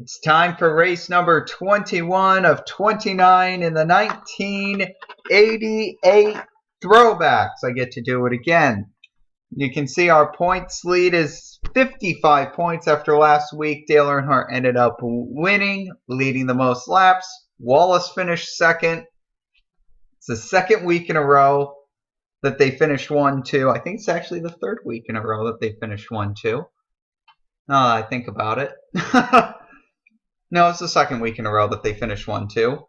It's time for race number 21 of 29 in the 1988 Throwbacks. I get to do it again. You can see our points lead is 55 points after last week. Dale Earnhardt ended up winning, leading the most laps. Wallace finished second. It's the second week in a row that they finished 1-2. I think it's actually the third week in a row that they finished 1-2. Now that I think about it. No, it's the second week in a row that they finished 1-2.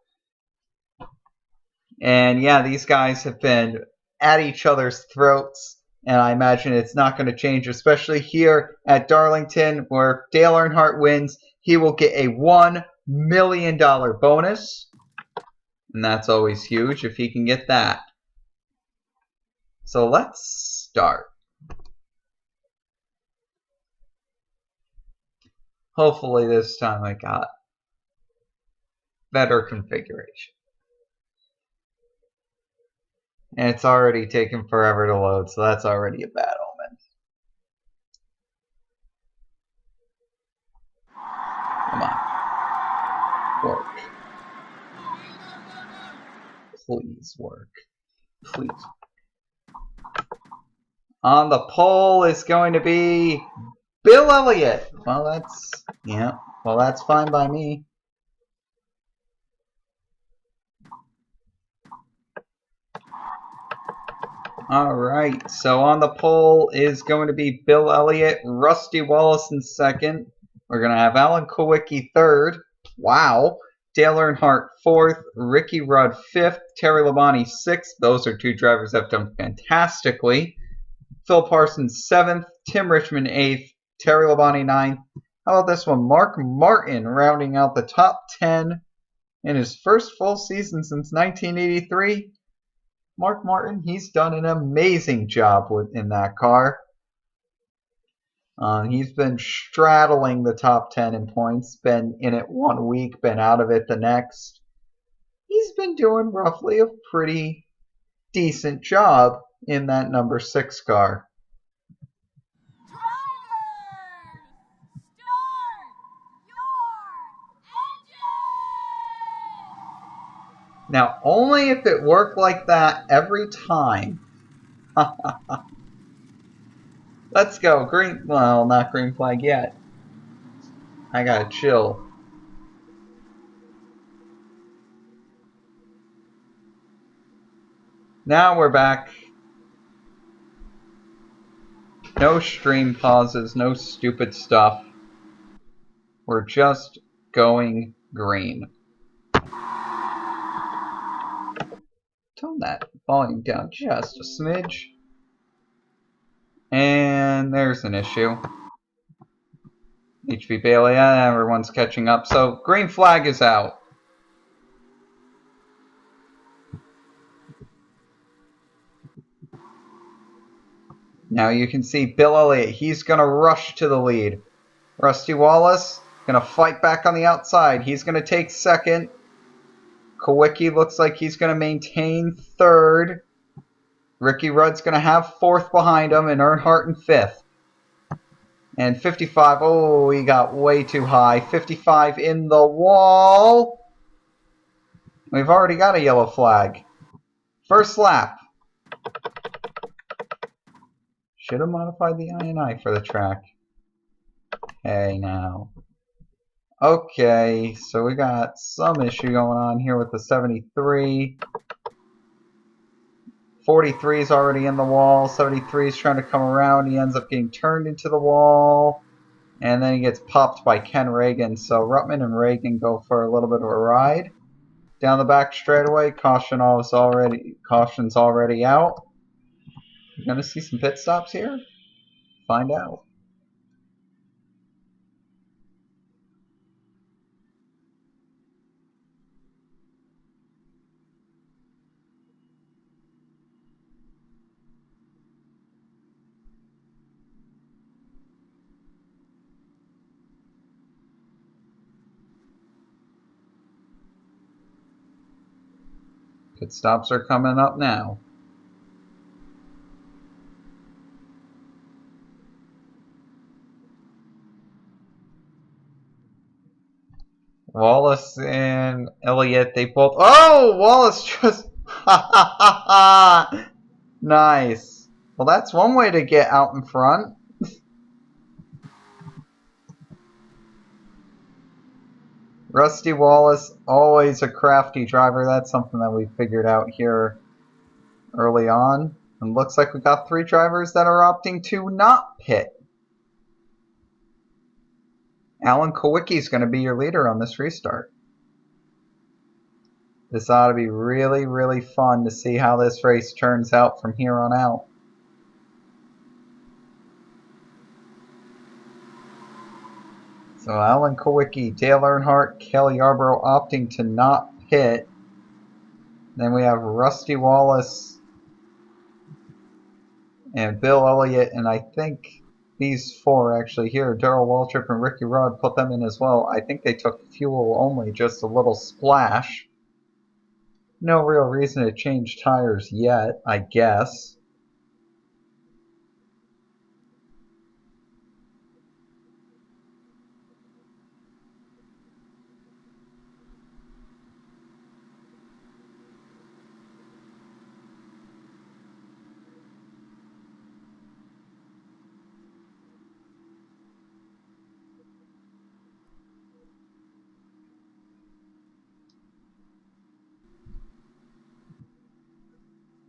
And yeah, these guys have been at each other's throats. And I imagine it's not going to change, especially here at Darlington, where if Dale Earnhardt wins, he will get a $1 million bonus. And that's always huge if he can get that. So let's start. Hopefully this time I got better configuration. And it's already taken forever to load, so that's already a bad omen. Come on. Work. Please work. Please. On the pole is going to be Bill Elliott. Well, that's fine by me. All right, so on the pole is going to be Bill Elliott, Rusty Wallace in second. We're going to have Alan Kulwicki third. Wow. Dale Earnhardt fourth, Ricky Rudd fifth, Terry Labonte sixth. Those are two drivers that have done fantastically. Phil Parsons seventh, Tim Richmond eighth, Terry Labonte ninth. How about this one? Mark Martin rounding out the top 10 in his first full season since 1983. Mark Martin, he's done an amazing job in that car. He's been straddling the top 10 in points, been in it 1 week, been out of it the next. He's been doing roughly a pretty decent job in that number 6 car. Now, only if it worked like that every time. Let's go. Green, well, not green flag yet. I gotta chill. Now we're back. No stream pauses, no stupid stuff. We're just going green. Tone that volume down just a smidge. And there's an issue. HV Bailey, everyone's catching up. So green flag is out. Now you can see Bill Elliott. He's going to rush to the lead. Rusty Wallace going to fight back on the outside. He's going to take second. Kulwicki looks like he's going to maintain third. Ricky Rudd's going to have fourth behind him, and Earnhardt in fifth. And 55, oh, he got way too high. 55 in the wall. We've already got a yellow flag. First lap. Should have modified the INI for the track. Hey, now. Okay, so we got some issue going on here with the 73. 43 is already in the wall. 73 is trying to come around. He ends up getting turned into the wall. And then he gets popped by Ken Reagan. So Ruttman and Reagan go for a little bit of a ride. Down the back straightaway. Caution's already out. You're going to see some pit stops here? Find out. Pit stops are coming up now. Wallace and Elliott, they both... Oh! Wallace just... Ha ha ha ha! Nice. Well, that's one way to get out in front. Rusty Wallace, always a crafty driver. That's something that we figured out here early on. And looks like we got 3 drivers that are opting to not pit. Alan Kowicki is going to be your leader on this restart. This ought to be really, really fun to see how this race turns out from here on out. So Alan Kowicki, Dale Earnhardt, Cale Yarborough opting to not pit. Then we have Rusty Wallace and Bill Elliott, and I think these 4 actually here, Darrell Waltrip and Ricky Rudd, put them in as well. I think they took fuel only, just a little splash. No real reason to change tires yet, I guess.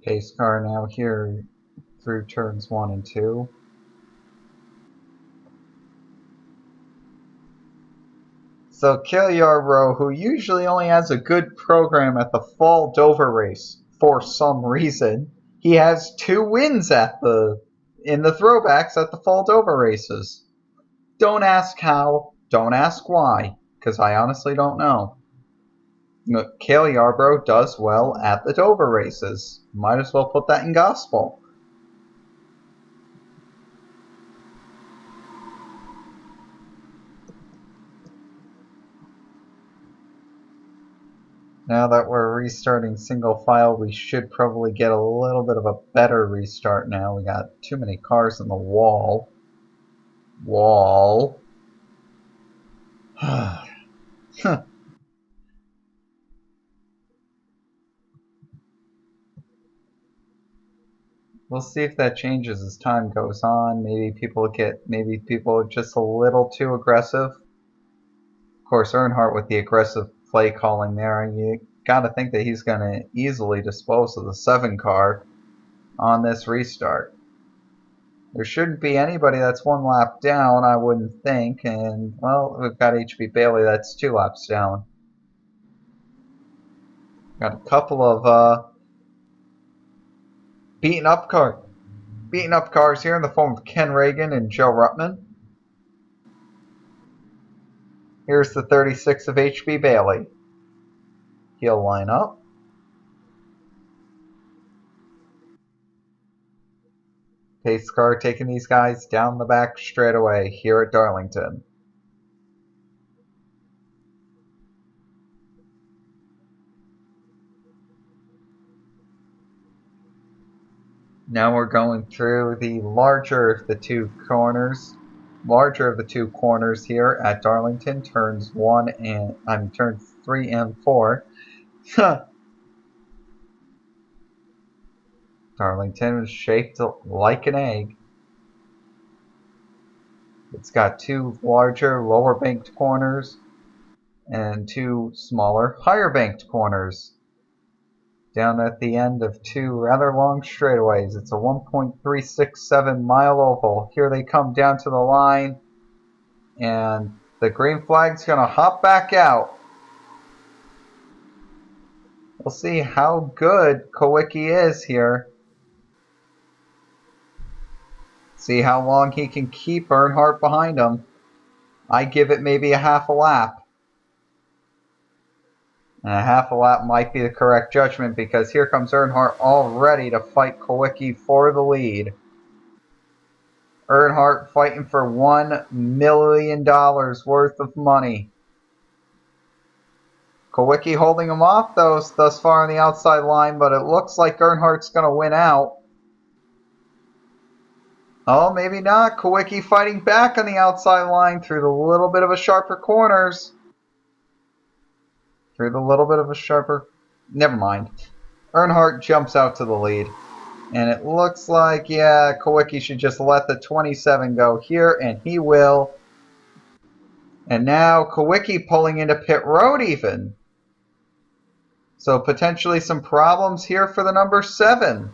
Pace car now here through turns 1 and 2. So Cale Yarborough, who usually only has a good program at the fall Dover race for some reason, he has 2 wins in the throwbacks at the fall Dover races. Don't ask how, don't ask why, because I honestly don't know. Cale Yarborough does well at the Dover races. Might as well put that in gospel. Now that we're restarting single file, we should probably get a little bit of a better restart now. We got too many cars in the wall. We'll see if that changes as time goes on. Maybe people are just a little too aggressive. Of course, Earnhardt with the aggressive play calling there, and you got to think that he's going to easily dispose of the 7 car on this restart. There shouldn't be anybody that's 1 lap down, I wouldn't think, and well, we've got H.B. Bailey that's 2 laps down. Got a couple of beaten up cars here in the form of Ken Reagan and Joe Ruttman. Here's the 36 of H.B. Bailey. He'll line up. Pace car taking these guys down the back straightaway here at Darlington. Now we're going through the larger of the two corners here at Darlington, turns 3 and 4. Darlington is shaped like an egg. It's got 2 larger, lower banked corners and 2 smaller, higher banked corners. Down at the end of 2 rather long straightaways. It's a 1.367 mile oval. Here they come down to the line, and the green flag's going to hop back out. We'll see how good Kowicki is here. See how long he can keep Earnhardt behind him. I give it maybe a half a lap. And a half a lap might be the correct judgment, because here comes Earnhardt all ready to fight Kowicki for the lead. Earnhardt fighting for $1 million worth of money. Kowicki holding him off thus far on the outside line, but it looks like Earnhardt's going to win out. Oh, maybe not. Kowicki fighting back on the outside line through the little bit of a sharper corners. through the little bit of a sharper... Never mind. Earnhardt jumps out to the lead. And it looks like, yeah, Kulwicki should just let the 27 go here, and he will. And now Kulwicki pulling into pit road even. So potentially some problems here for the number 7.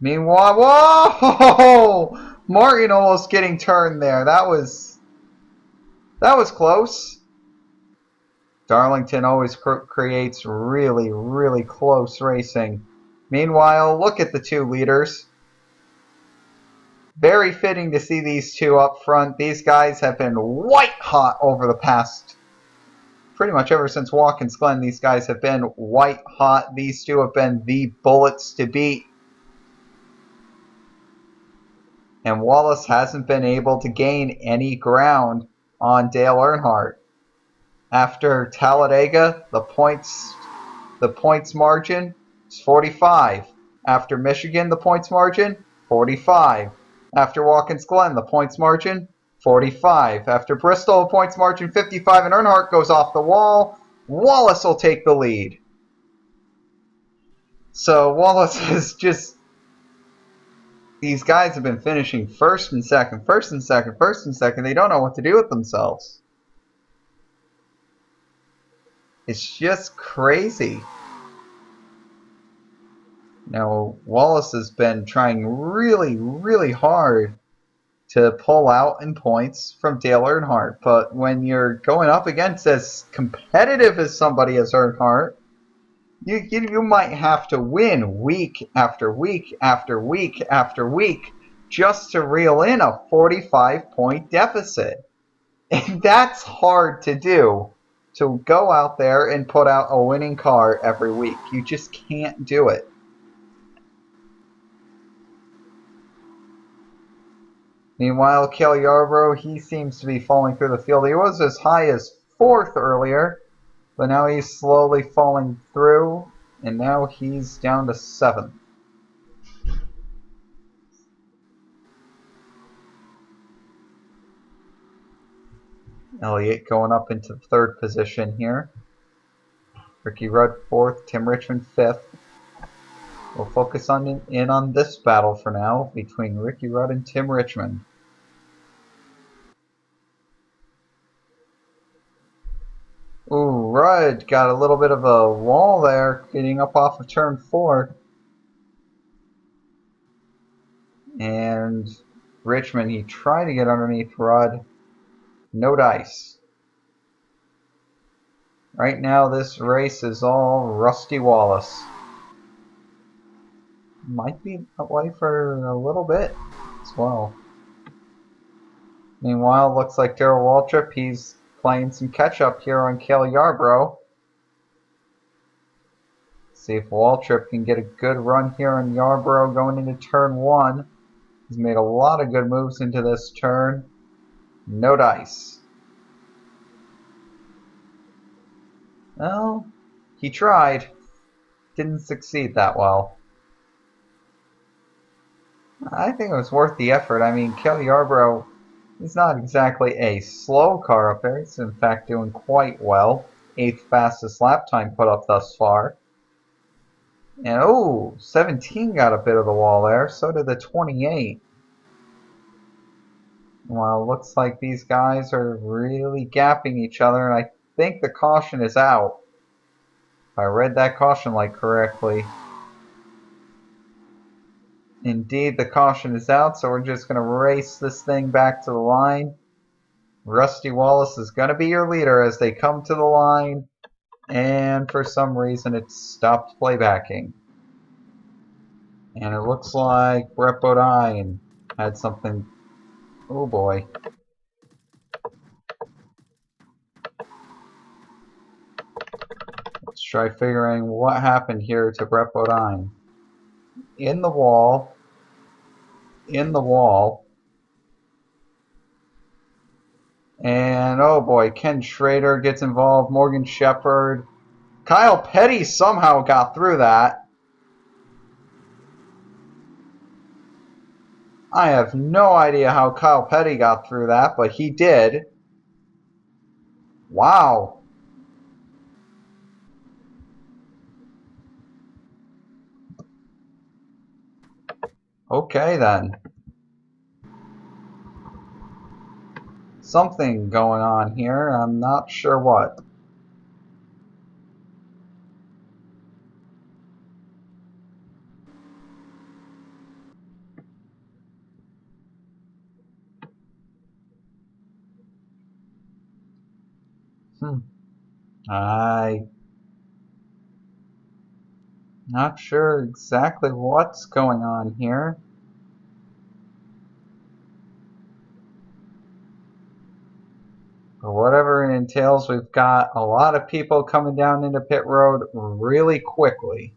Meanwhile, whoa! Martin almost getting turned there. That was close. Darlington always creates really, really close racing. Meanwhile, look at the 2 leaders. Very fitting to see these 2 up front. These guys have been white hot over the past, pretty much ever since Watkins Glen. These guys have been white hot. These 2 have been the bullets to beat. And Wallace hasn't been able to gain any ground on Dale Earnhardt. After Talladega, the points margin is 45. After Michigan, the points margin, 45. After Watkins Glen, the points margin, 45. After Bristol, the points margin, 55. And Earnhardt goes off the wall. Wallace will take the lead. So Wallace is just... These guys have been finishing first and second, first and second, first and second. They don't know what to do with themselves. It's just crazy. Now, Wallace has been trying really, really hard to pull out in points from Dale Earnhardt. But when you're going up against as competitive as somebody as Earnhardt, you might have to win week after week after week after week just to reel in a 45-point deficit. And that's hard to do. To go out there and put out a winning car every week. You just can't do it. Meanwhile, Cale Yarborough, he seems to be falling through the field. He was as high as 4th earlier, but now he's slowly falling through, and now he's down to 7th. Elliott going up into 3rd position here. Ricky Rudd 4th, Tim Richmond 5th. We'll focus in on this battle for now between Ricky Rudd and Tim Richmond. Ooh, Rudd got a little bit of a wall there, getting up off of turn 4. And Richmond, he tried to get underneath Rudd. No dice. Right now, this race is all Rusty Wallace. Might be away for a little bit as well. Meanwhile, looks like Darrell Waltrip, he's playing some catch-up here on Cale Yarborough. See if Waltrip can get a good run here on Yarborough going into turn 1. He's made a lot of good moves into this turn. No dice. Well, he tried. Didn't succeed that well. I think it was worth the effort. I mean, Cale Yarborough, he's not exactly a slow car up there. He's in fact doing quite well. 8th fastest lap time put up thus far. And oh, 17 got a bit of the wall there. So did the 28. Well, looks like these guys are really gapping each other, and I think the caution is out. If I read that caution light correctly. Indeed, the caution is out, so we're just going to race this thing back to the line. Rusty Wallace is going to be your leader as they come to the line, and for some reason it stopped playbacking. And it looks like Brett Bodine had something. Oh boy. Let's try figuring what happened here to Brett Bodine. In the wall. In the wall. And oh boy, Ken Schrader gets involved. Morgan Shepherd. Kyle Petty somehow got through that. I have no idea how Kyle Petty got through that, but he did. Wow. Okay then. Something going on here. I'm not sure what. I'm not sure exactly what's going on here. But whatever it entails, we've got a lot of people coming down into pit road really quickly.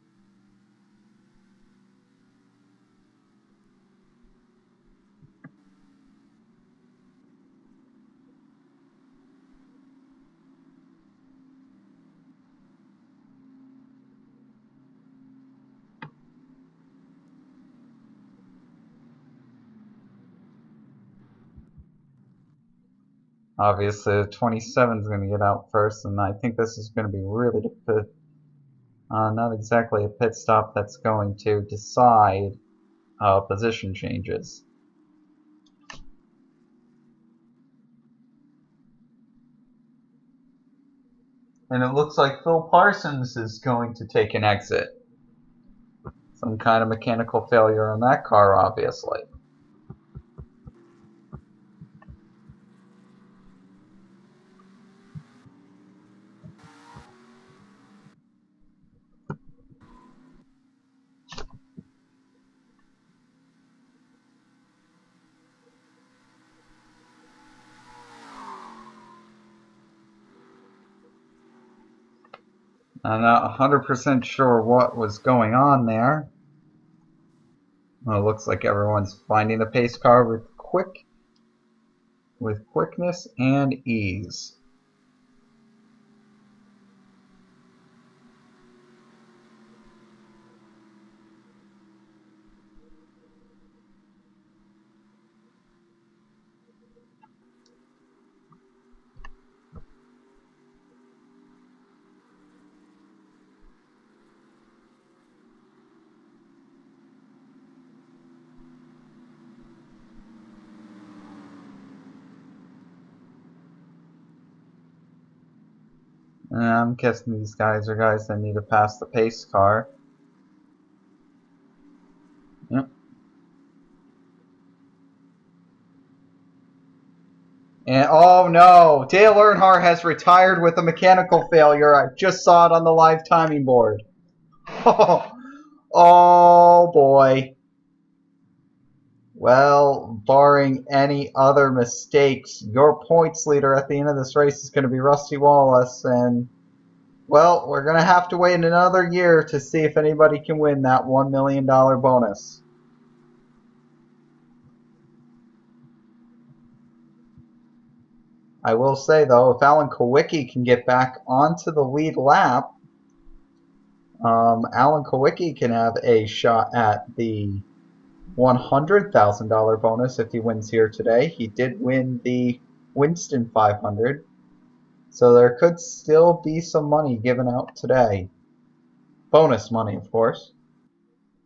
Obviously, the 27 is going to get out first, and I think this is going to be really not exactly a pit stop that's going to decide position changes. And it looks like Phil Parsons is going to take an exit. Some kind of mechanical failure on that car, obviously. I'm not 100% sure what was going on there. Well, it looks like everyone's finding the pace car with quickness and ease. And I'm guessing these guys are guys that need to pass the pace car. Yep. And oh no, Dale Earnhardt has retired with a mechanical failure. I just saw it on the live timing board. Oh boy. Well, barring any other mistakes, your points leader at the end of this race is going to be Rusty Wallace. And, well, we're going to have to wait another year to see if anybody can win that $1 million bonus. I will say, though, if Alan Kulwicki can get back onto the lead lap, Alan Kulwicki can have a shot at the $100,000 bonus if he wins here today. He did win the Winston 500, so there could still be some money given out today. Bonus money, of course.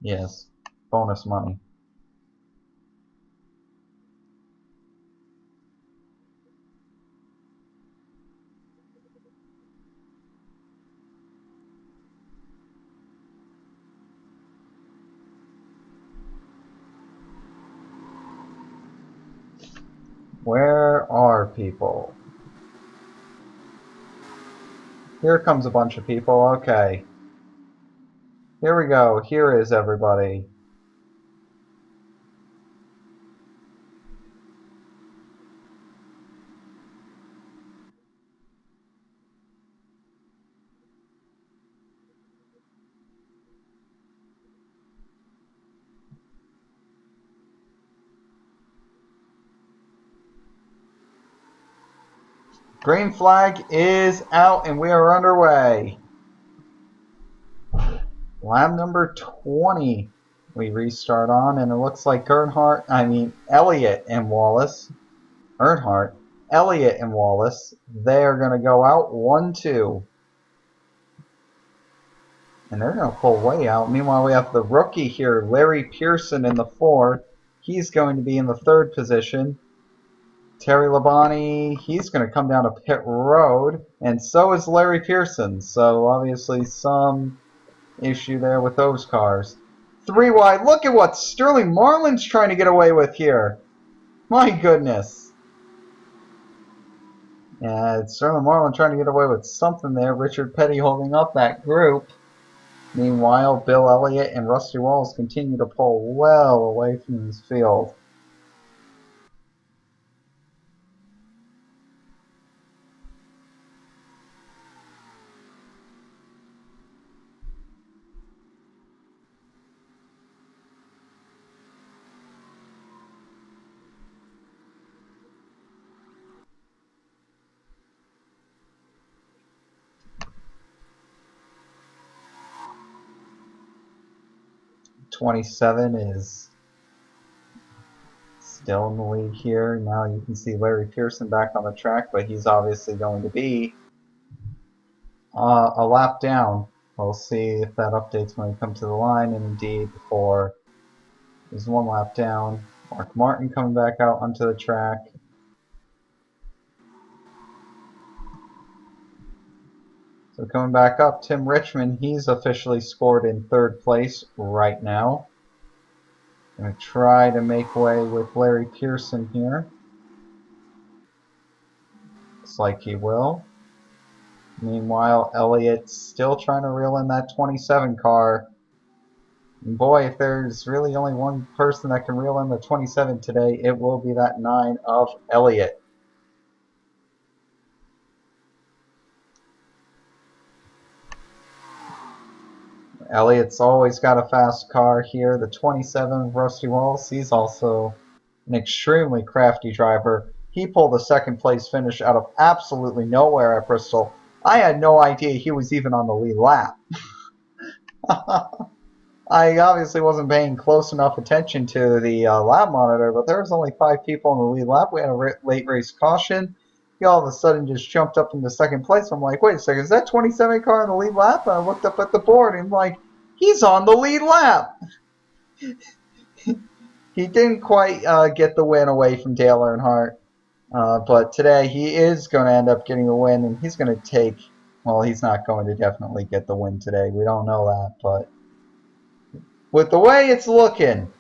Yes, bonus money. Where are people? Here comes a bunch of people. Okay. Here we go. Here is everybody. Green flag is out and we are underway. Lap number 20 we restart on, and it looks like Elliott and Wallace. Earnhardt Elliott and Wallace. They're going to go out 1-2. And they're going to pull way out. Meanwhile, we have the rookie here, Larry Pearson, in the 4. He's going to be in the 3rd position. Terry Labonte, he's going to come down to pit road. And so is Larry Pearson. So obviously some issue there with those cars. 3 wide. Look at what Sterling Marlin's trying to get away with here. My goodness. Yeah, it's Sterling Marlin trying to get away with something there. Richard Petty holding up that group. Meanwhile, Bill Elliott and Rusty Wallace continue to pull well away from this field. '27 is still in the lead here. Now you can see Larry Pearson back on the track, but he's obviously going to be a lap down. We'll see if that updates when we come to the line, and indeed before there's 1 lap down. Mark Martin coming back out onto the track. So coming back up, Tim Richmond, he's officially scored in 3rd place right now. Going to try to make way with Larry Pearson here. Looks like he will. Meanwhile, Elliott's still trying to reel in that 27 car. And boy, if there's really only one person that can reel in the 27 today, it will be that 9 of Elliott. Elliott's always got a fast car here. The 27, Rusty Wallace, he's also an extremely crafty driver. He pulled a 2nd place finish out of absolutely nowhere at Bristol. I had no idea he was even on the lead lap. I obviously wasn't paying close enough attention to the lap monitor, but there was only 5 people on the lead lap. We had a late race caution. He all of a sudden just jumped up into 2nd place. I'm like, wait a second, is that 27 car on the lead lap? And I looked up at the board and I'm like, he's on the lead lap. He didn't quite get the win away from Dale Earnhardt. But today he is going to end up getting the win, and he's going to take, well, he's not going to definitely get the win today. We don't know that, but with the way it's looking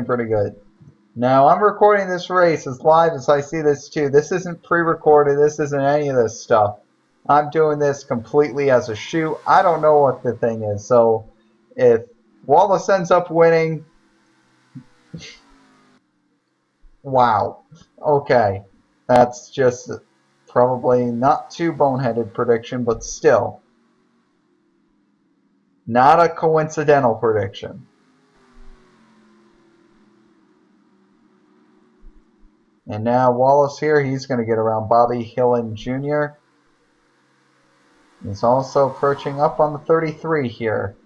pretty good. Now, I'm recording this race as live as I see this too. This isn't pre-recorded. This isn't any of this stuff. I'm doing this completely as a shoot. I don't know what the thing is. So, if Wallace ends up winning, wow. Okay. That's just probably not too boneheaded prediction, but still. Not a coincidental prediction. And now Wallace here, he's going to get around Bobby Hillin Jr. He's also approaching up on the 33 here.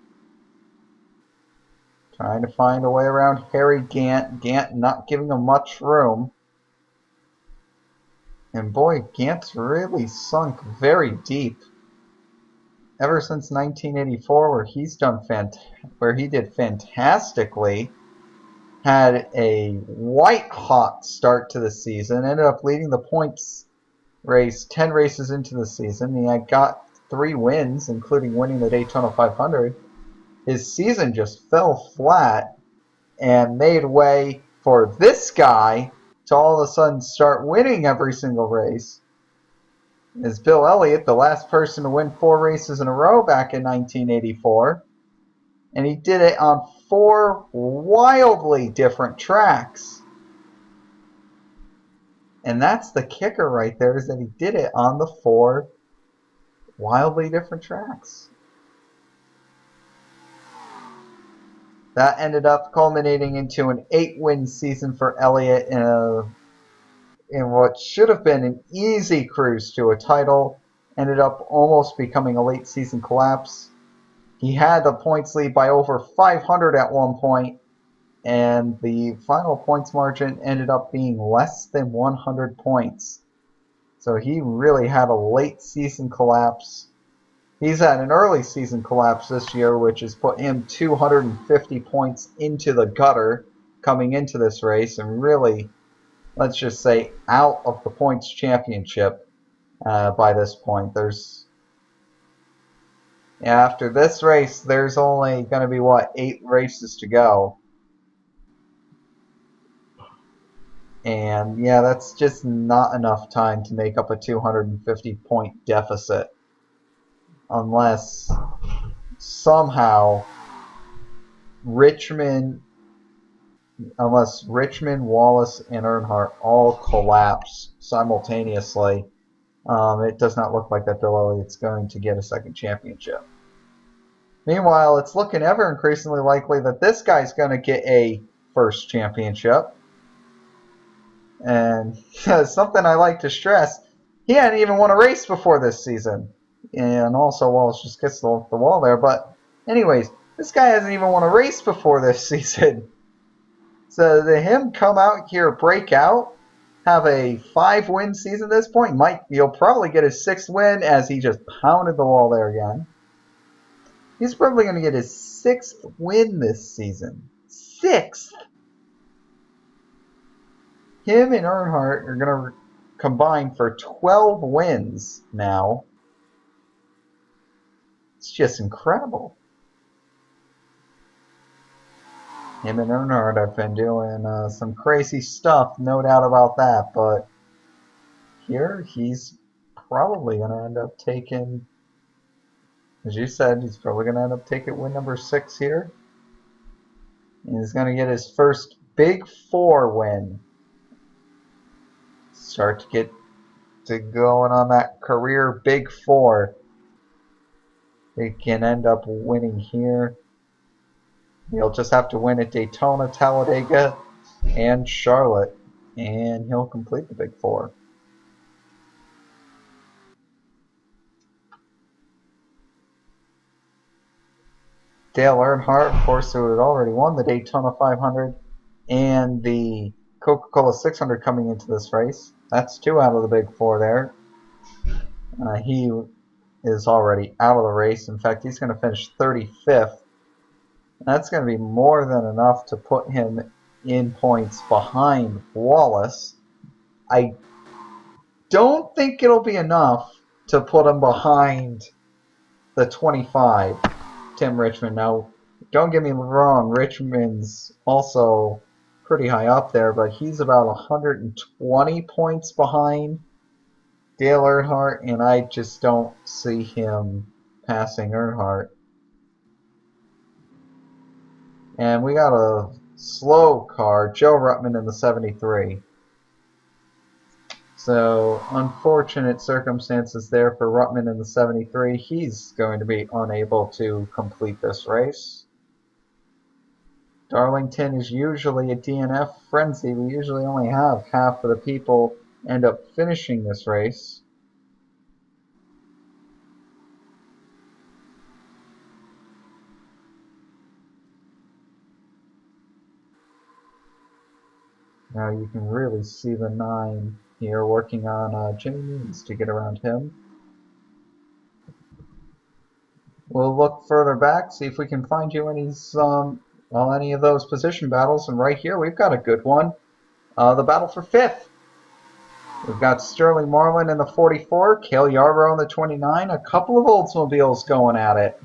Trying to find a way around Harry Gant. Gant not giving him much room. And boy, Gant's really sunk very deep. Ever since 1984, where he did fantastically. Had a white-hot start to the season, ended up leading the points race 10 races into the season. He had got 3 wins, including winning the Daytona 500. His season just fell flat and made way for this guy to all of a sudden start winning every single race. Is Bill Elliott, the last person to win 4 races in a row back in 1984. And he did it on 4 wildly different tracks. And that's the kicker right there, is that he did it on the 4 wildly different tracks. That ended up culminating into an 8-win season for Elliott in what should have been an easy cruise to a title. Ended up almost becoming a late season collapse. He had the points lead by over 500 at one point, and the final points margin ended up being less than 100 points. So he really had a late season collapse. He's had an early season collapse this year, which has put him 250 points into the gutter coming into this race, and really, let's just say, out of the points championship by this point. After this race, there's only going to be, 8 races to go. And yeah, that's just not enough time to make up a 250 point deficit. Unless somehow Richmond, Wallace, and Earnhardt all collapse simultaneously, it does not look like that Bill Elliott's going to get a second championship. Meanwhile, it's looking ever increasingly likely that this guy's going to get a first championship. And something I like to stress, he hadn't even won a race before this season. And also, Wallace just gets the wall there. But anyways, this guy hasn't even won a race before this season. So to him come out here, break out, have a 5-win season at this point, he'll probably get his 6th win as he just pounded the wall there again. He's probably going to get his 6th win this season. 6th! Him and Earnhardt are going to combine for 12 wins now. It's just incredible. Him and Earnhardt have been doing some crazy stuff, no doubt about that. But here, he's probably going to end up taking, as you said, he's probably going to end up taking win number 6 here. And he's going to get his first Big 4 win. Start to get to going on that career Big 4. They can end up winning here. He'll just have to win at Daytona, Talladega, and Charlotte, and he'll complete the Big 4. Dale Earnhardt, of course, who had already won the Daytona 500 and the Coca-Cola 600 coming into this race. That's 2 out of the Big 4 there. He is already out of the race. In fact, he's going to finish 35th. That's going to be more than enough to put him in points behind Wallace. I don't think it'll be enough to put him behind the 25, Tim Richmond. Now, don't get me wrong, Richmond's also pretty high up there, but he's about 120 points behind Dale Earnhardt, and I just don't see him passing Earnhardt. And we got a slow car, Joe Ruttman in the 73. So, unfortunate circumstances there for Ruttman in the 73. He's going to be unable to complete this race. Darlington is usually a DNF frenzy. We usually only have half of the people end up finishing this race. Now you can really see the 9 here working on Jimmy Means to get around him. We'll look further back, see if we can find you any of those position battles. And right here, we've got a good one. The battle for 5th. We've got Sterling Marlin in the 44, Cale Yarborough in the 29, a couple of Oldsmobiles going at it.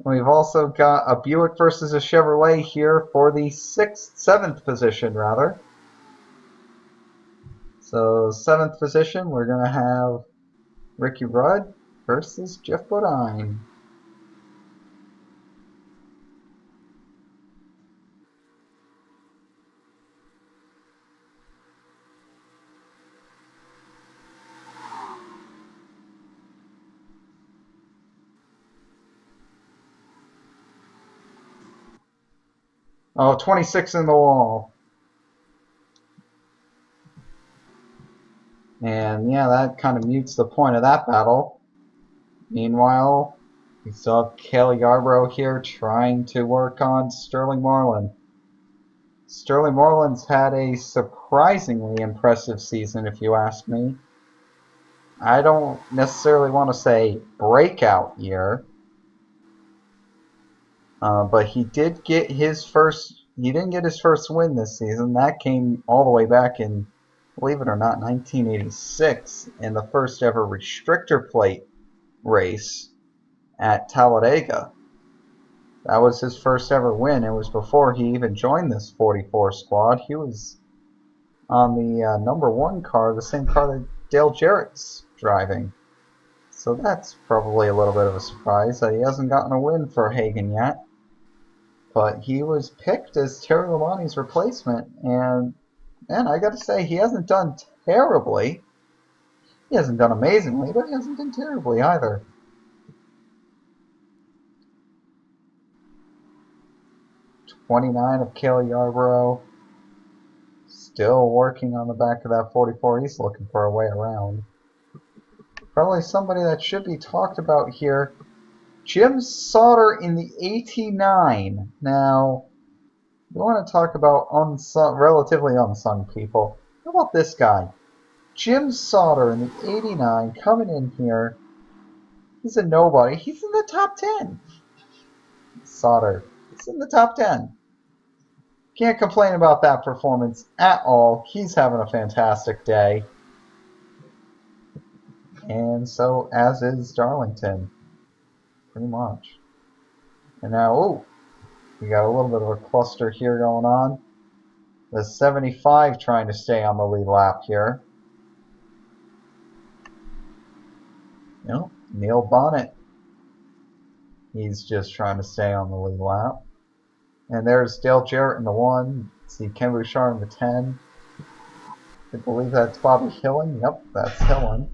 We've also got a Buick versus a Chevrolet here for the 7th position, rather. So 7th position, we're going to have Ricky Rudd versus Jeff Bodine. Oh, 26 in the wall. And yeah, that kind of mutes the point of that battle. Meanwhile, We still have Cale Yarborough here trying to work on Sterling Marlin. Sterling Marlin's had a surprisingly impressive season, if you ask me. I don't necessarily want to say breakout year, but he did get his first. He didn't get his first win this season. That came all the way back in, believe it or not, 1986 in the first ever restrictor plate race at Talladega. That was his first ever win. It was before he even joined this 44 squad. He was on the number one car, the same car that Dale Jarrett's driving. So that's probably a little bit of a surprise that he hasn't gotten a win for Hagan yet. But he was picked as Terry Labonte's replacement, and man, I gotta say, he hasn't done terribly. He hasn't done amazingly, but he hasn't done terribly either. '29 of Cale Yarborough. Still working on the back of that 44. He's looking for a way around. Probably somebody that should be talked about here. Jim Sauter in the 89. Now, we want to talk about relatively unsung people. How about this guy? Jim Sauter in the 89 coming in here. He's a nobody. He's in the top 10. Sauter. He's in the top 10. Can't complain about that performance at all. He's having a fantastic day. And so, as is Darlington. Pretty much. And now, ooh, we got a little bit of a cluster here going on. The 75 trying to stay on the lead lap here. Nope, Neil Bonnet. He's just trying to stay on the lead lap. And there's Dale Jarrett in the 1. See Ken Bouchard in the 10. I believe that's Bobby Hillen. Yep, that's Hillen.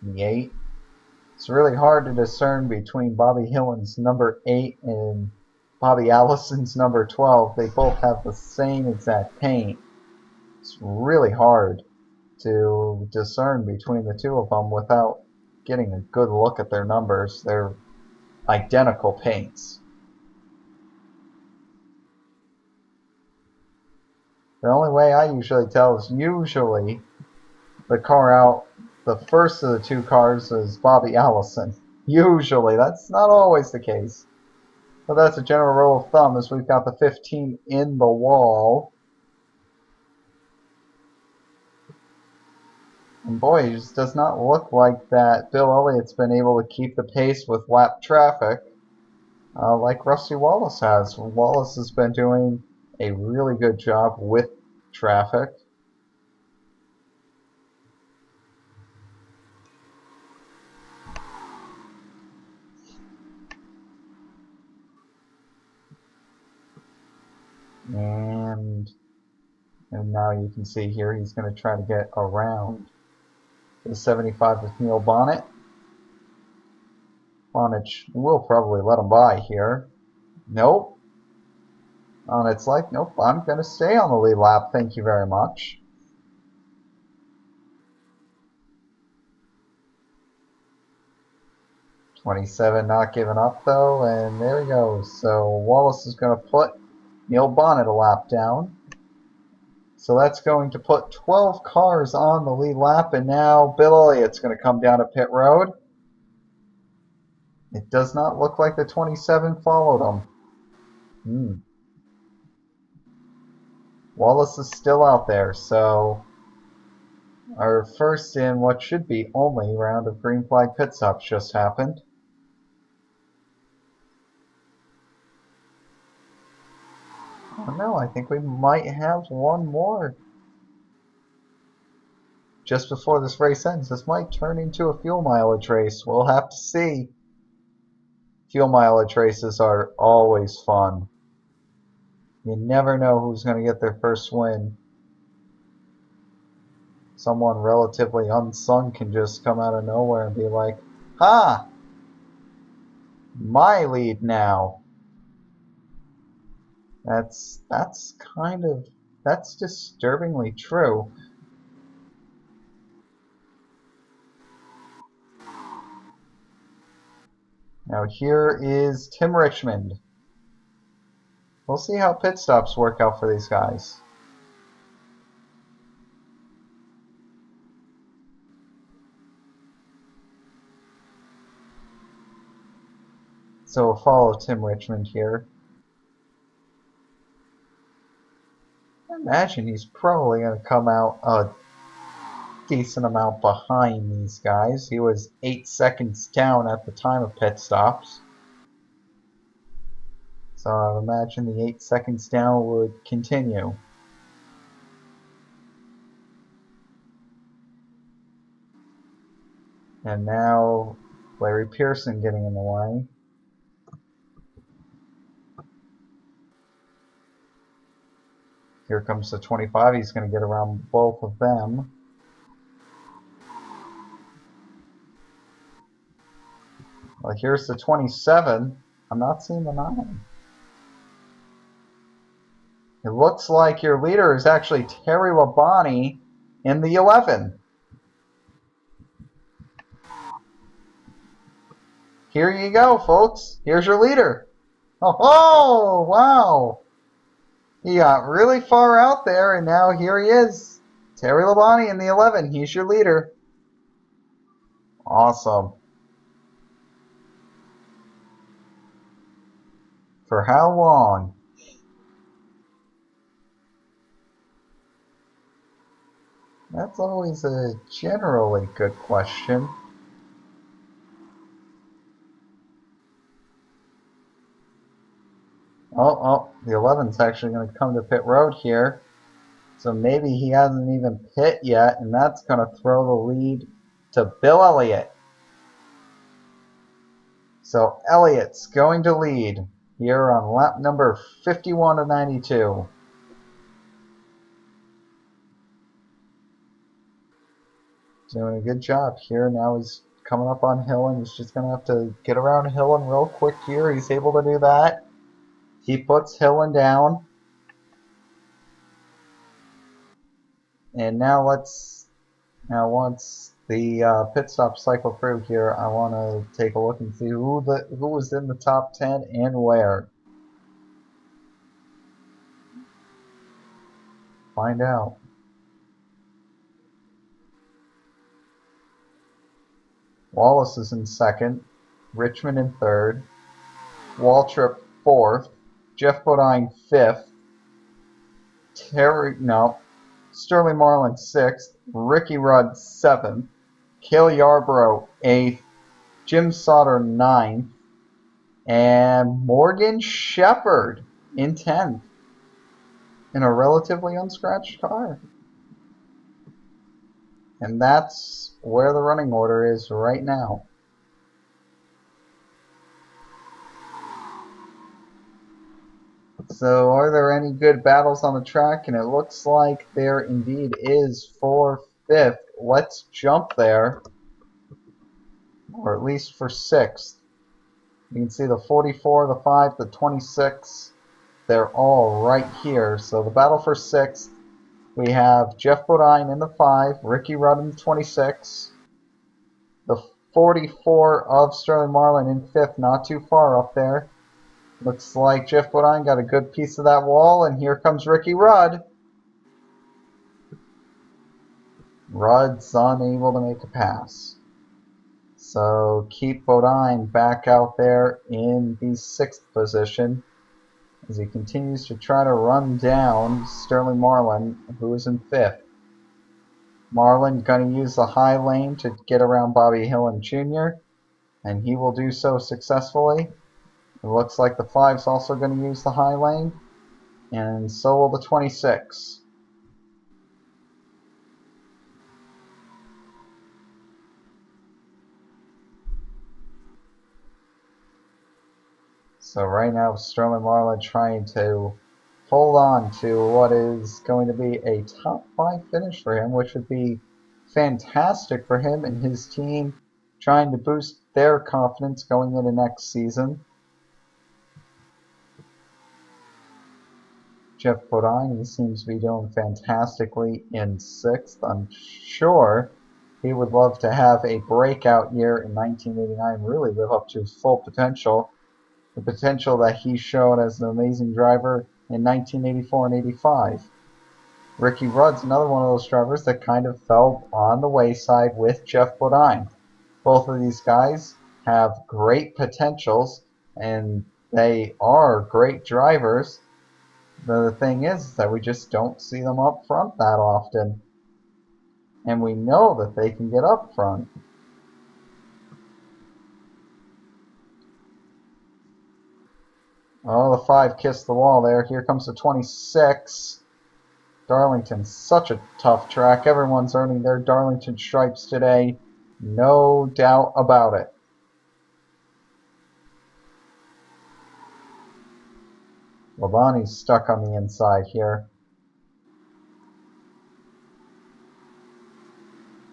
In the 8. It's really hard to discern between Bobby Hillen's number 8 and Bobby Allison's number 12. They both have the same exact paint. It's really hard to discern between the two of them without getting a good look at their numbers. They're identical paints. The only way I usually tell is usually the car out, the first of the two cars is Bobby Allison. Usually. That's not always the case. But that's a general rule of thumb, as we've got the 15 in the wall. And boy, it just does not look like that Bill Elliott's been able to keep the pace with lap traffic like Rusty Wallace has. Wallace has been doing a really good job with traffic. And now you can see here he's going to try to get around the 75 with Neil Bonnet. Bonnet will probably let him by here. Nope. Bonnet's like, nope, I'm going to stay on the lead lap, thank you very much. '27 not giving up though, and there he goes. So Wallace is going to put Neil Bonnet a lap down. So that's going to put 12 cars on the lead lap, and now Bill Elliott's going to come down to pit road. It does not look like the 27 followed him. Wallace is still out there, so our first in what should be only round of green flag pit stops just happened. Oh no, I think we might have one more. Just before this race ends, this might turn into a fuel mileage race. We'll have to see. Fuel mileage races are always fun. You never know who's going to get their first win. Someone relatively unsung can just come out of nowhere and be like, "Ha! My lead now." That's disturbingly true. Now here is Tim Richmond. We'll see how pit stops work out for these guys. So we'll follow Tim Richmond here. I imagine he's probably going to come out a decent amount behind these guys. He was 8 seconds down at the time of pit stops. So I imagine the 8 seconds down would continue. And now Larry Pearson getting in the way. Here comes the 25. He's going to get around both of them. Well, here's the 27. I'm not seeing the 9. It looks like your leader is actually Terry Labonte in the 11. Here you go, folks. Here's your leader. Oh, wow. He got really far out there, and now here he is. Terry Labonte in the 11. He's your leader. Awesome. For how long? That's always a generally good question. Oh, the 11's actually going to come to pit road here. So maybe he hasn't even pit yet, and that's going to throw the lead to Bill Elliott. So Elliott's going to lead here on lap number 51 of 92. Doing a good job here. Now he's coming up on Hillen. He's just going to have to get around Hillen real quick here. He's able to do that. He puts Hillen down. And now once the pit stop cycle through here, I want to take a look and see who was in the top 10 and where. Find out. Wallace is in second, Richmond in third, Waltrip fourth, Jeff Bodine fifth, Sterling Marlin sixth, Ricky Rudd seventh, Cale Yarborough eighth, Jim Sauter ninth, and Morgan Shepherd in 10th in a relatively unscratched car. And that's where the running order is right now. So are there any good battles on the track? And it looks like there indeed is for 5th. Let's jump there. Or at least for 6th. You can see the 44, the 5, the 26. They're all right here. So the battle for 6th. We have Jeff Bodine in the 5, Ricky Rudd in the 26, the 44 of Sterling Marlin in 5th, not too far up there. Looks like Jeff Bodine got a good piece of that wall, and here comes Ricky Rudd. Rudd's unable to make a pass. So keep Bodine back out there in the 6th position as he continues to try to run down Sterling Marlin, who is in 5th. Marlin going to use the high lane to get around Bobby Hillen Jr., and he will do so successfully. It looks like the 5's also going to use the high lane, and so will the 26. So right now Sterling Marlin trying to hold on to what is going to be a top 5 finish for him, which would be fantastic for him and his team, trying to boost their confidence going into next season. Jeff Bodine, he seems to be doing fantastically in 6th. I'm sure he would love to have a breakout year in 1989, really live up to his full potential. The potential that he showed as an amazing driver in 1984 and 85. Ricky Rudd's another one of those drivers that kind of fell on the wayside with Jeff Bodine. Both of these guys have great potentials, and they are great drivers. The thing is that we just don't see them up front that often. And we know that they can get up front. Oh, the 5 kissed the wall there. Here comes the 26. Darlington, such a tough track. Everyone's earning their Darlington stripes today. No doubt about it. Labonte's stuck on the inside here.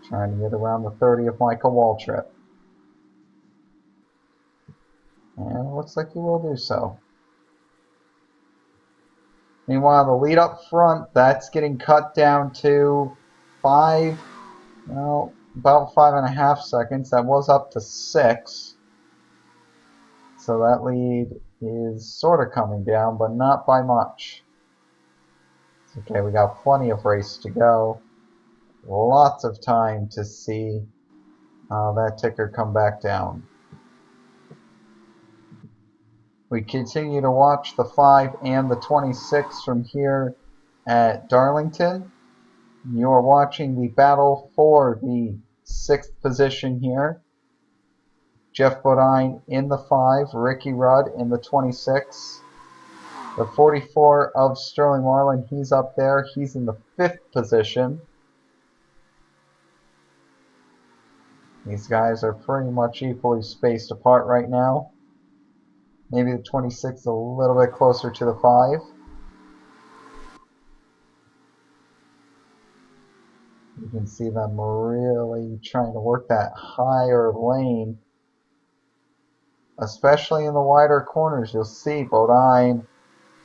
Trying to get around the 30 of Michael Waltrip. And it looks like he will do so. Meanwhile, the lead up front, that's getting cut down to about 5.5 seconds. That was up to 6. So that lead is sort of coming down, but not by much. Okay, we got plenty of race to go. Lots of time to see that ticker come back down. We continue to watch the 5 and the 26 from here at Darlington. You are watching the battle for the 6th position here. Jeff Bodine in the 5, Ricky Rudd in the 26. The 44 of Sterling Marlin, he's up there. He's in the 5th position. These guys are pretty much equally spaced apart right now. Maybe the 26 a little bit closer to the 5. You can see them really trying to work that higher lane. Especially in the wider corners, you'll see Bodine,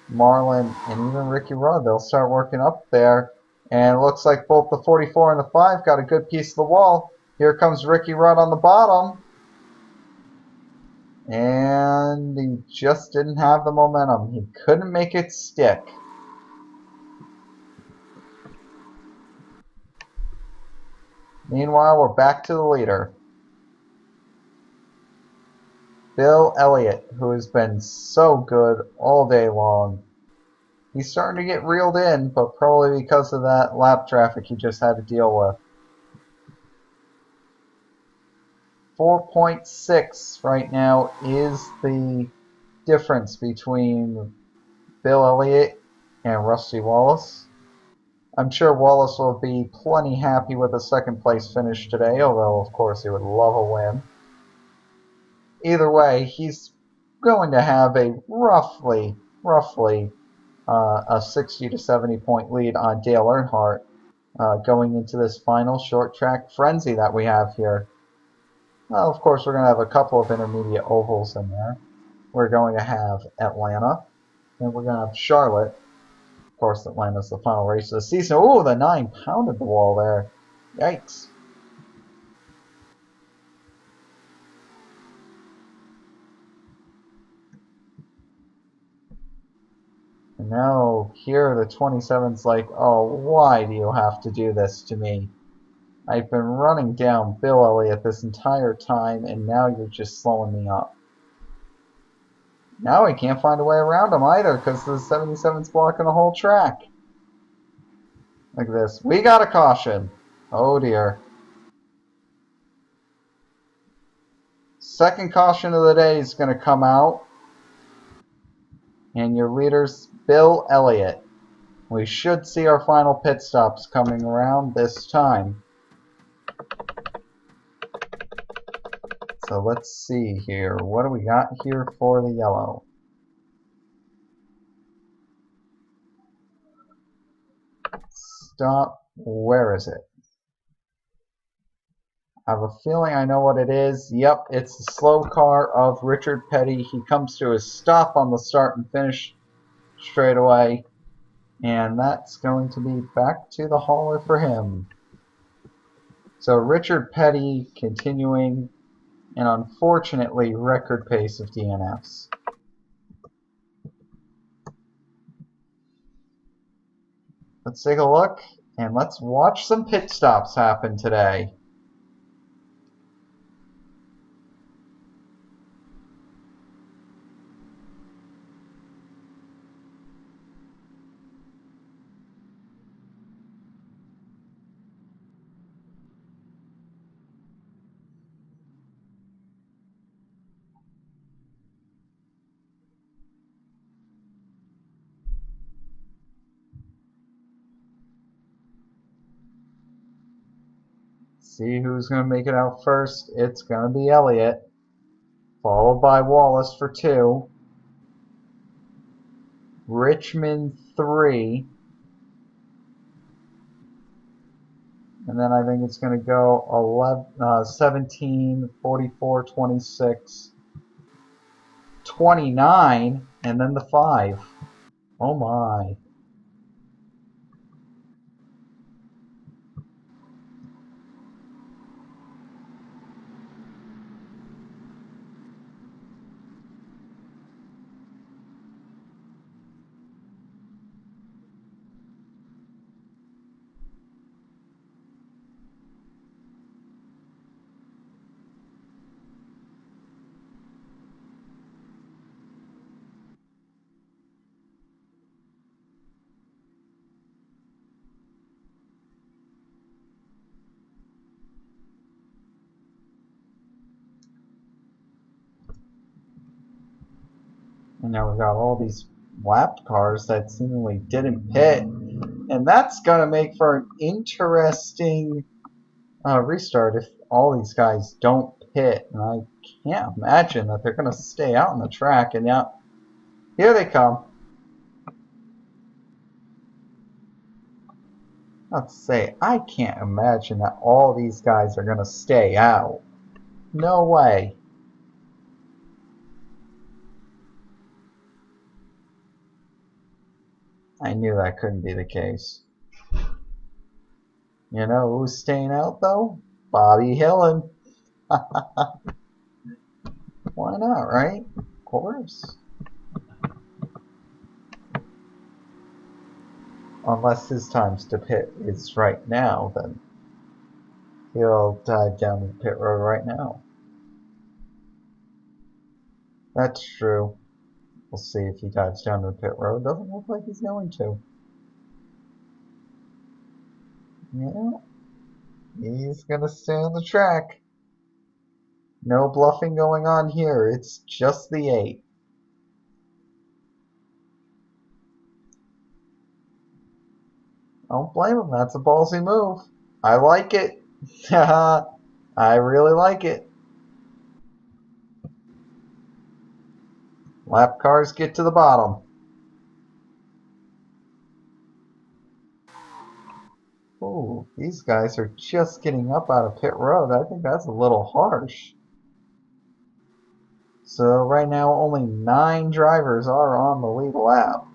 Marlin, and even Ricky Rudd. They'll start working up there. And it looks like both the 44 and the 5 got a good piece of the wall. Here comes Ricky Rudd on the bottom. And he just didn't have the momentum. He couldn't make it stick. Meanwhile, we're back to the leader. Bill Elliott, who has been so good all day long. He's starting to get reeled in, but probably because of that lap traffic he just had to deal with. 4.6 right now is the difference between Bill Elliott and Rusty Wallace. I'm sure Wallace will be plenty happy with a 2nd place finish today, although of course he would love a win. Either way, he's going to have a roughly a 60 to 70 point lead on Dale Earnhardt going into this final short track frenzy that we have here. Well, of course, we're going to have a couple of intermediate ovals in there. We're going to have Atlanta, and we're going to have Charlotte. Of course, Atlanta's the final race of the season. Oh, the 9 pounded the wall there. Yikes. And now here the 27's like, oh, why do you have to do this to me? I've been running down Bill Elliott this entire time, and now you're just slowing me up. Now we can't find a way around him either, because the 77's blocking the whole track. Look at this. We got a caution. Oh dear. 2nd caution of the day is going to come out. And your leader's Bill Elliott. We should see our final pit stops coming around this time. So let's see here. What do we got here for the yellow? Stop. Where is it? I have a feeling I know what it is. Yep, it's the slow car of Richard Petty. He comes to a stop on the start and finish straight away. And that's going to be back to the hauler for him. So Richard Petty continuing an unfortunately record pace of DNFs. Let's take a look and let's watch some pit stops happen today. See who's going to make it out first. It's going to be Elliott, followed by Wallace for 2. Richmond 3. And then I think it's going to go 17, 44, 26, 29, and then the 5. Oh my. And now we've got all these lapped cars that seemingly didn't pit. And that's going to make for an interesting restart if all these guys don't pit. And I can't imagine that they're going to stay out on the track. And now, here they come. Let's say, I can't imagine that all these guys are going to stay out. No way. I knew that couldn't be the case. You know who's staying out, though? Bobby Hillin. Why not, right? Of course. Unless his time's to pit is right now, then he'll dive down the pit road right now. That's true. We'll see if he dives down the pit road. Doesn't look like he's going to. Yeah. He's gonna stay on the track. No bluffing going on here. It's just the 8. Don't blame him. That's a ballsy move. I like it. I really like it. Lap cars get to the bottom. Ooh, these guys are just getting up out of pit road. I think that's a little harsh. So right now only 9 drivers are on the lead lap.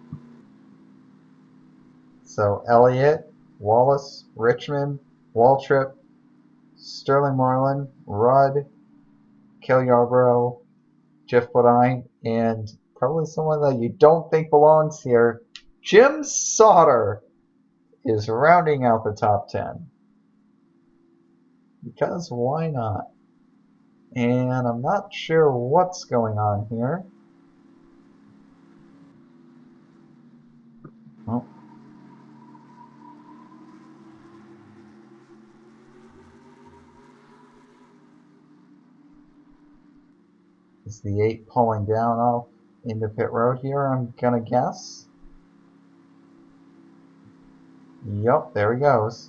So Elliott, Wallace, Richmond, Waltrip, Sterling Marlin, Rudd, Cale Yarborough, Jeff Bodine, and probably someone that you don't think belongs here, Jim Sauter, is rounding out the top 10. Because why not? And I'm not sure what's going on here. Oh. Is the 8 pulling down off into pit road here, I'm gonna guess? Yup, there he goes.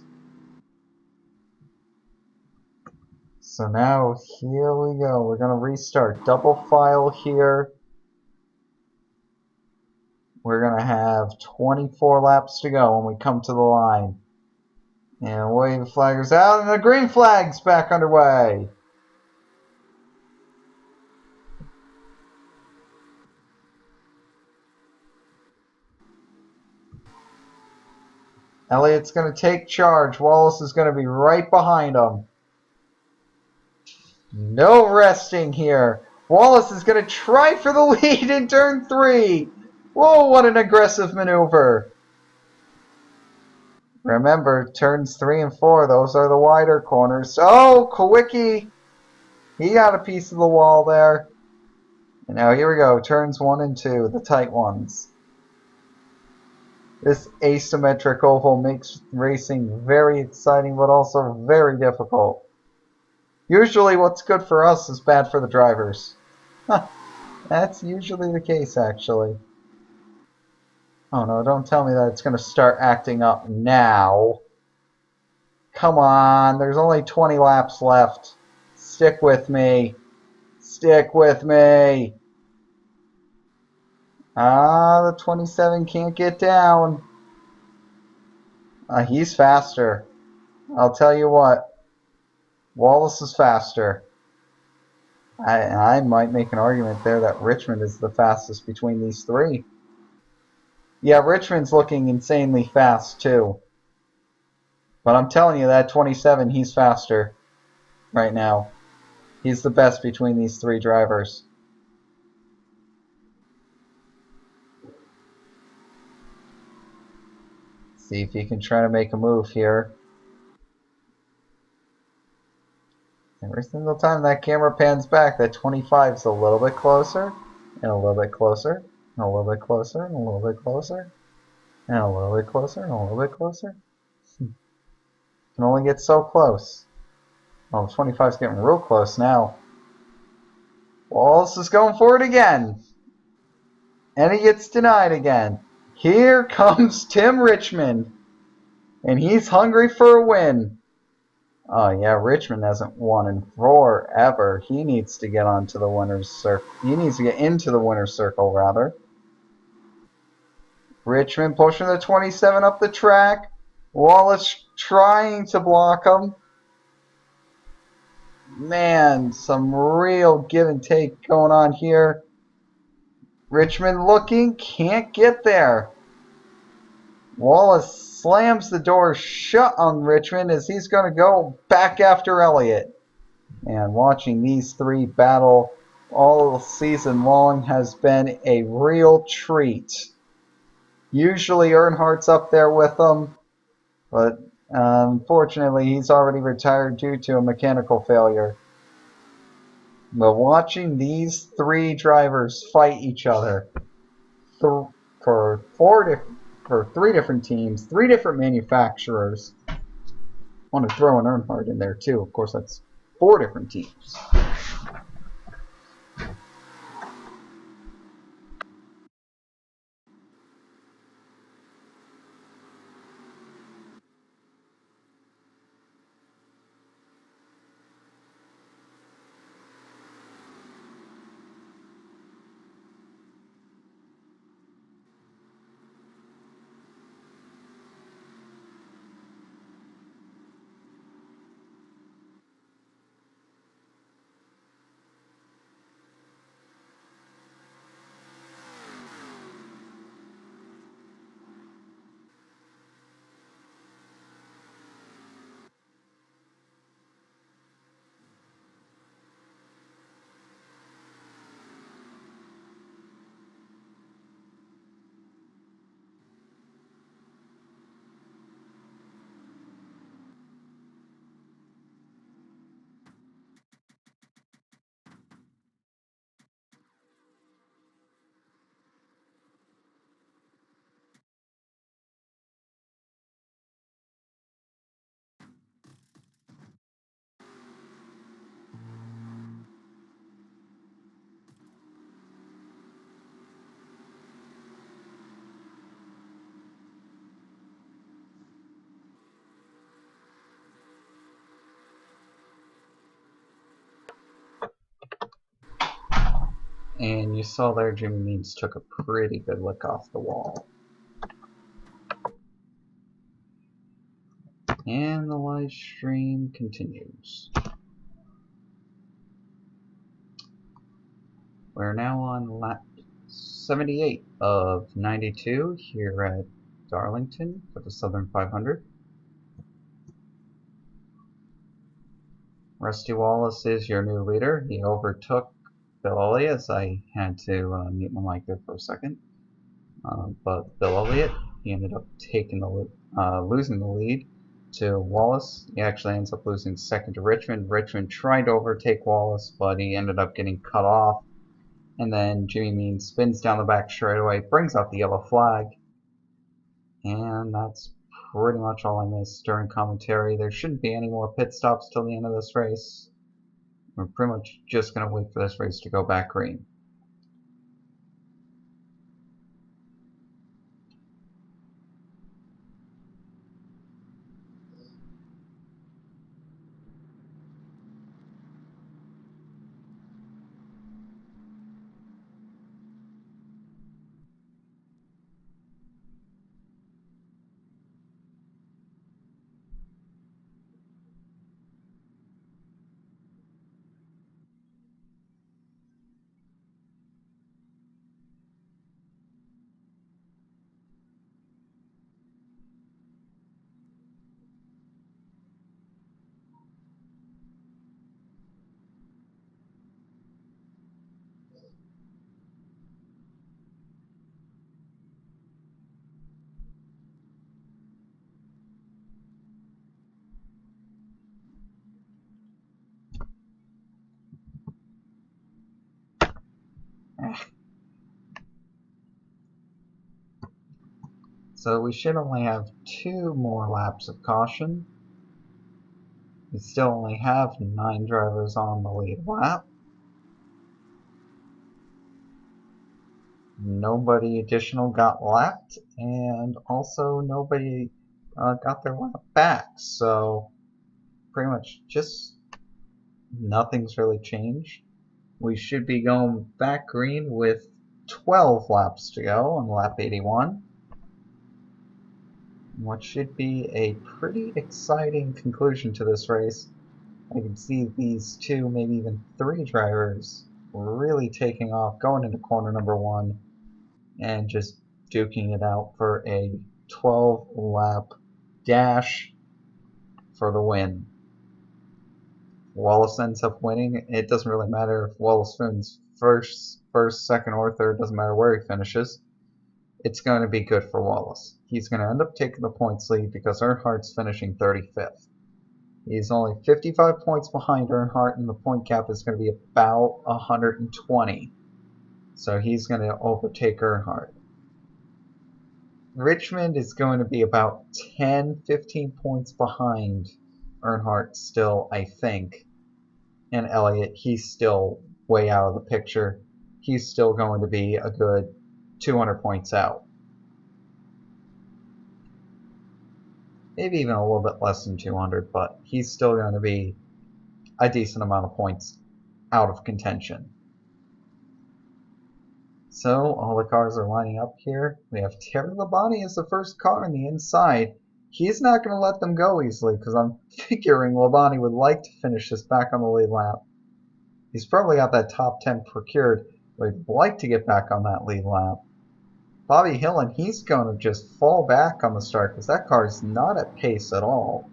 So now, here we go. We're gonna restart. Double file here. We're gonna have 24 laps to go when we come to the line. And wave the flaggers out, and the green flag's back underway. Elliott's going to take charge. Wallace is going to be right behind him. No resting here. Wallace is going to try for the lead in turn 3. Whoa, what an aggressive maneuver. Remember, turns 3 and 4, those are the wider corners. Oh, Kawicki, he got a piece of the wall there. And now here we go, turns 1 and 2, the tight ones. This asymmetric oval makes racing very exciting, but also very difficult. Usually what's good for us is bad for the drivers. Huh, that's usually the case, actually. Oh no, don't tell me that it's going to start acting up now. Come on, there's only 20 laps left. Stick with me. Stick with me. Ah, the 27 can't get down. He's faster. I'll tell you what. Wallace is faster. I might make an argument there that Richmond is the fastest between these three. Yeah, Richmond's looking insanely fast too. But I'm telling you, that 27, he's faster right now. He's the best between these three drivers. See if he can try to make a move here. Every single time that camera pans back, that 25 is a little bit closer, and a little bit closer, and a little bit closer, and a little bit closer, and a little bit closer, and a little bit closer. Can only get so close. Oh, 25 is getting real close now. Wallace is going for it again. And he gets denied again. Here comes Tim Richmond. And he's hungry for a win. Oh yeah, Richmond hasn't won in forever. He needs to get onto the winner's circle. He needs to get into the winner's circle, rather. Richmond pushing the 27 up the track. Wallace trying to block him. Man, some real give and take going on here. Richmond looking, can't get there. Wallace slams the door shut on Richmond as he's going to go back after Elliott. And watching these three battle all season long has been a real treat. Usually Earnhardt's up there with them, but unfortunately he's already retired due to a mechanical failure. But watching these three drivers fight each other for three different teams, three different manufacturers. I want to throw an Earnhardt in there too. Of course, that's 4 different teams. And you saw there Jimmy Means took a pretty good look off the wall. And the live stream continues. We're now on lap 78 of 92 here at Darlington for the Southern 500. Rusty Wallace is your new leader. He overtook Bill Elliott, as I had to mute my mic there for a second. But Bill Elliott, he ended up taking losing the lead to Wallace. He actually ends up losing second to Richmond. Richmond tried to overtake Wallace, but he ended up getting cut off. And then Jimmy Mean spins down the back straightaway, brings out the yellow flag. And that's pretty much all I missed during commentary. There shouldn't be any more pit stops till the end of this race. We're pretty much just going to wait for this race to go back green. So we should only have 2 more laps of caution. We still only have 9 drivers on the lead lap. Nobody additional got lapped, and also nobody got their lap back. So pretty much just nothing's really changed. We should be going back green with 12 laps to go on lap 81. What should be a pretty exciting conclusion to this race. I can see these 2, maybe even 3 drivers really taking off, going into corner number 1, and just duking it out for a 12-lap dash for the win. Wallace ends up winning. It doesn't really matter if Wallace wins first, second, or third. Doesn't matter where he finishes. It's going to be good for Wallace. He's going to end up taking the points lead because Earnhardt's finishing 35th. He's only 55 points behind Earnhardt, and the point gap is going to be about 120. So he's going to overtake Earnhardt. Richmond is going to be about 10-15 points behind Earnhardt still, I think. And Elliott, he's still way out of the picture. He's still going to be a good 200 points out. Maybe even a little bit less than 200, but he's still going to be a decent amount of points out of contention. So all the cars are lining up here. We have Terry Labonte as the first car on the inside. He's not going to let them go easily because I'm figuring Labonte would like to finish this back on the lead lap. He's probably got that top 10 procured, but he'd like to get back on that lead lap. Bobby Hillin, he's going to just fall back on the start because that car is not at pace at all.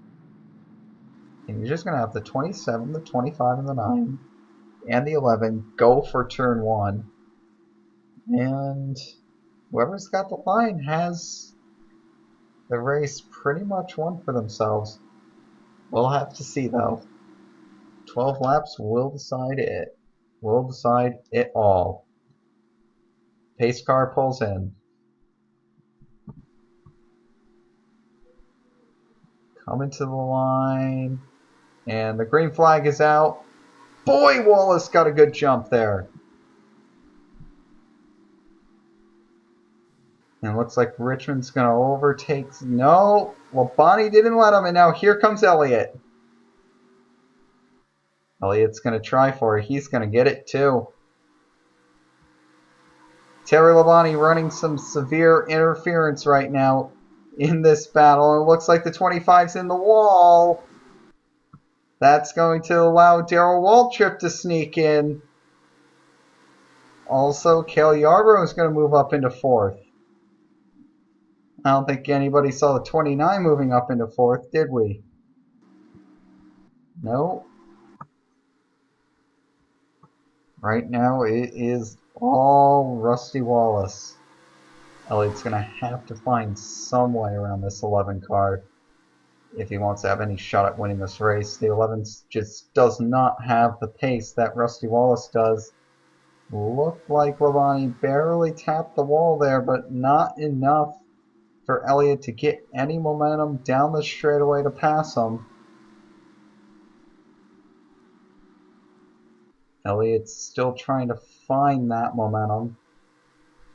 And you're just going to have the 27, the 25, and the 9, and the 11 go for turn 1. And whoever's got the line has the race pretty much won for themselves. We'll have to see though. 12 laps will decide it. Will decide it all. Pace car pulls in. Coming to the line. And the green flag is out. Boy, Wallace got a good jump there. And it looks like Richmond's going to overtake. No, Labonte didn't let him. And now here comes Elliott. Elliott's going to try for it. He's going to get it too. Terry Labonte running some severe interference right now in this battle. And it looks like the 25's in the wall. That's going to allow Darrell Waltrip to sneak in. Also, Cale Yarborough is going to move up into 4th. I don't think anybody saw the 29 moving up into 4th, did we? No. Right now it is all Rusty Wallace. Elliott's going to have to find some way around this 11 car if he wants to have any shot at winning this race. The 11 just does not have the pace that Rusty Wallace does. Looked like Labonte barely tapped the wall there, but not enough for Elliott to get any momentum down the straightaway to pass him. Elliott's still trying to find that momentum.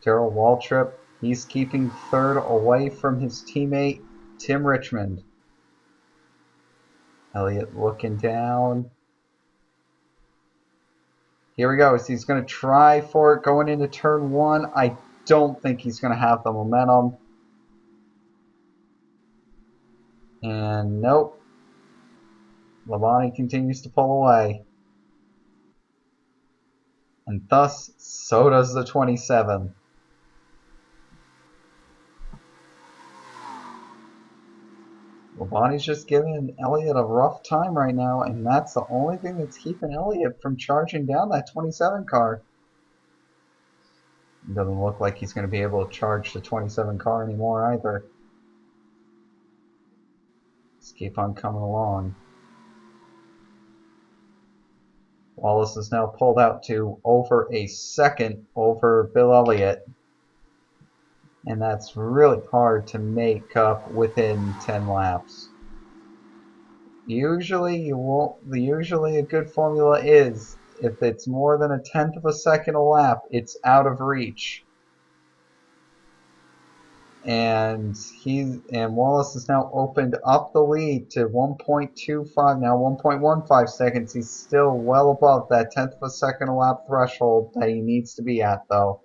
Terrell Waltrip, he's keeping third away from his teammate Tim Richmond. Elliott looking down. Here we go. He's going to try for it going into turn one. I don't think he's going to have the momentum. And nope. Labonte continues to pull away. And thus, so does the 27. Labonte's just giving Elliott a rough time right now, and that's the only thing that's keeping Elliott from charging down that 27 car. It doesn't look like he's going to be able to charge the 27 car anymore either. Just keep on coming along. Wallace is now pulled out to over a second over Bill Elliott. And that's really hard to make up within 10 laps. Usually a good formula is if it's more than a tenth of a second a lap, it's out of reach. And Wallace has now opened up the lead to 1.25, now 1.15 seconds. He's still well above that tenth of a second a lap threshold that he needs to be at, though.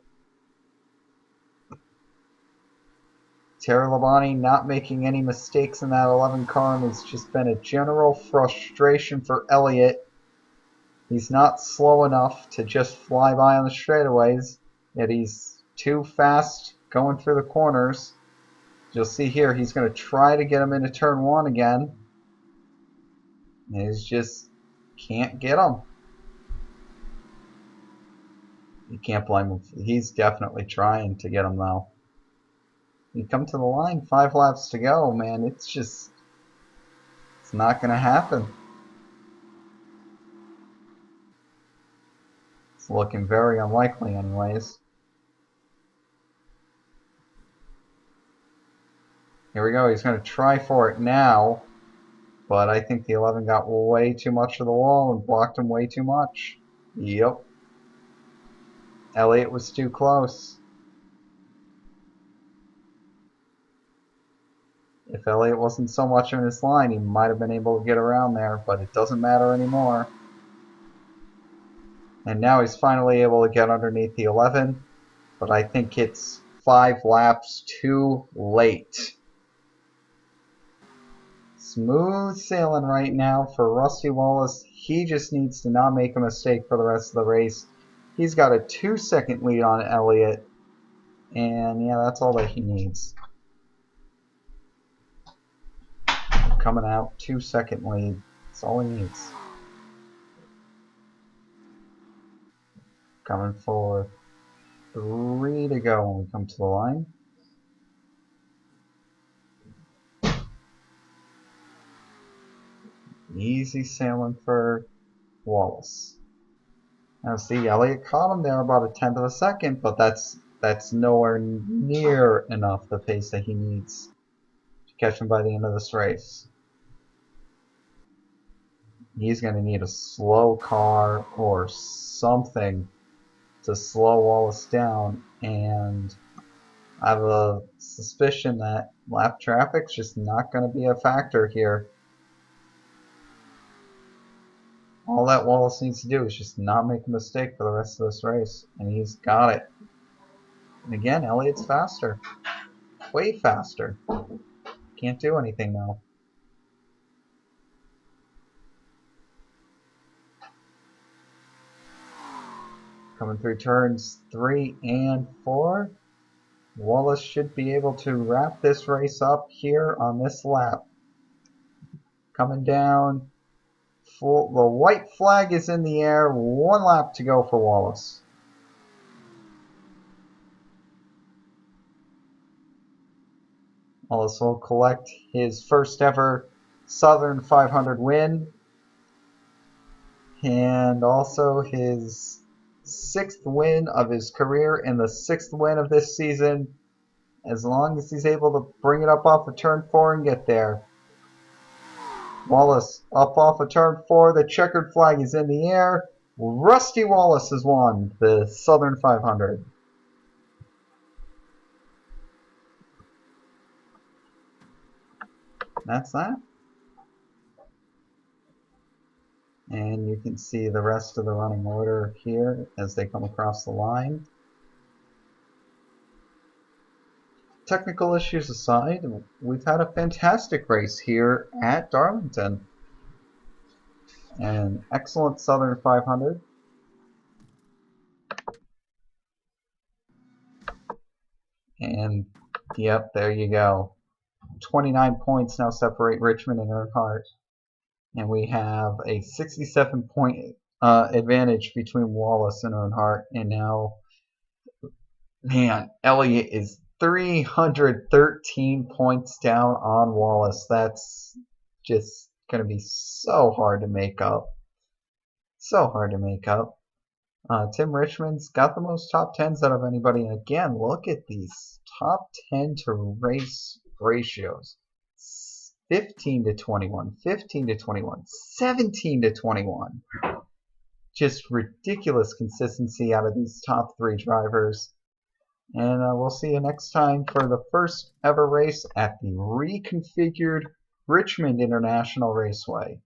Terry Labonte not making any mistakes in that 11 car has just been a general frustration for Elliott. He's not slow enough to just fly by on the straightaways, yet he's too fast going through the corners. You'll see here he's going to try to get him into turn one again. And he just can't get him. You can't blame him. He's definitely trying to get him though. You come to the line, 5 laps to go, man. It's not going to happen. It's looking very unlikely anyways. Here we go. He's going to try for it now. But I think the 11 got way too much of the wall and blocked him way too much. Yep. Elliott was too close. If Elliott wasn't so much in his line, he might have been able to get around there, but it doesn't matter anymore. And now he's finally able to get underneath the 11, but I think it's 5 laps too late. Smooth sailing right now for Rusty Wallace. He just needs to not make a mistake for the rest of the race. He's got a 2-second lead on Elliott, and yeah, that's all that he needs. Coming out, 2-second lead. That's all he needs. Coming for 3 to go when we come to the line. Easy sailing for Wallace. Now see, Elliott caught him there about a tenth of a second, but that's nowhere near enough the pace that he needs to catch him by the end of this race. He's going to need a slow car or something to slow Wallace down, and I have a suspicion that lap traffic's just not going to be a factor here. All that Wallace needs to do is just not make a mistake for the rest of this race, and he's got it. And again, Elliott's faster. Way faster. Can't do anything though. Coming through turns 3 and 4. Wallace should be able to wrap this race up here on this lap. Coming down The white flag is in the air. 1 lap to go for Wallace. Wallace will collect his first ever Southern 500 win, and also his 6th win of his career and the 6th win of this season, as long as he's able to bring it up off of turn 4 and get there. Wallace up off of turn 4, the checkered flag is in the air. Rusty Wallace has won the Southern 500. That's that. And you can see the rest of the running order here as they come across the line. Technical issues aside, we've had a fantastic race here at Darlington. An excellent Southern 500. And yep, there you go. 29 points now separate Richmond and Earnhardt. And we have a 67-point advantage between Wallace and Earnhardt. And now, man, Elliott is 313 points down on Wallace. That's just going to be so hard to make up. So hard to make up. Tim Richmond's got the most top 10s out of anybody. And again, look at these top 10 to race ratios. 15 to 21, 15 to 21, 17 to 21. Just ridiculous consistency out of these top 3 drivers. And we'll see you next time for the first ever race at the reconfigured Richmond International Raceway.